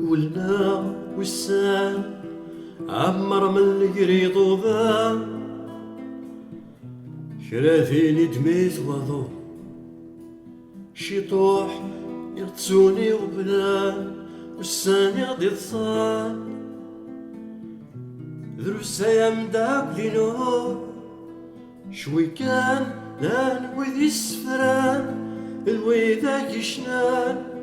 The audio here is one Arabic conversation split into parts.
ولنا وسان عمر من القري طوبان شرافيني دميت وضو شيطوح يغطسوني وبنان والسان يغدي تصان دروسا يمداك دينو شوي كان لان وذي السفران الويدا يشنان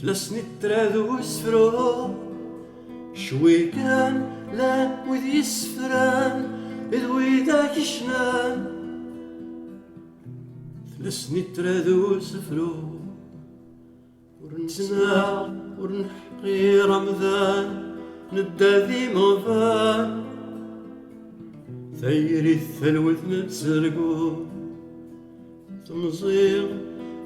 ثلاث تراذو سفرو شوي كان لان وذي السفران الويدا يشنان ثلاث تراذو سفرو ورنسنا ورنحقي رمضان نبدا ذي مغفان ثيري الثلوث نتسرقو تمزيغ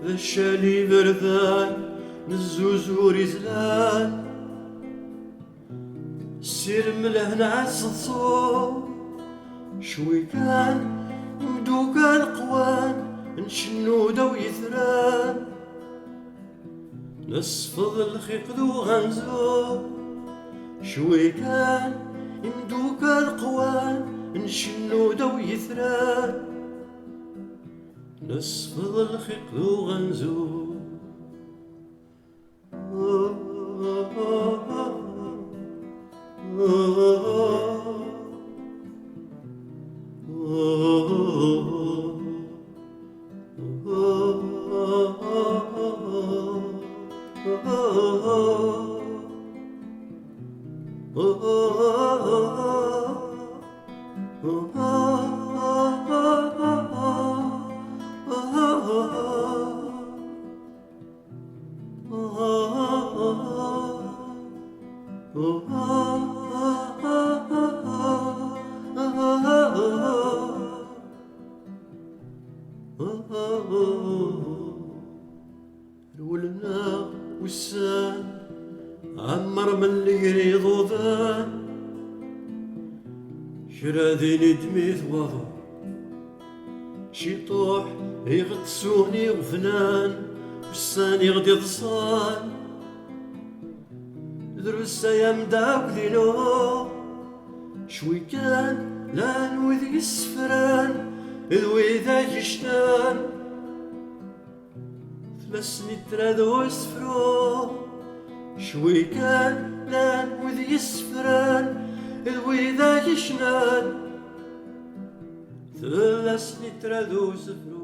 ذا الشالي بردان نزوزو رزلان السير ملهنا عالصصو شوي كان مدوكا القوان نشنو دو يثران نصفض الخيق ذو غنزو شوي كان يمدوكا القوان نشنو دو يثران نصفض الخيق ذو غنزو ولنا وسان عمر من اللي ضوضان شراديني دميت وضو شيطوح يغطسوني وفنان والسان يغدي ضصان دروسا يمداك ذينو شوي كان لان وذي السفران الويدا يشنان ثلاث تراذو سفرو شوي كان لان وذي السفران الويدا يشنان ثلاث تراذو سفرو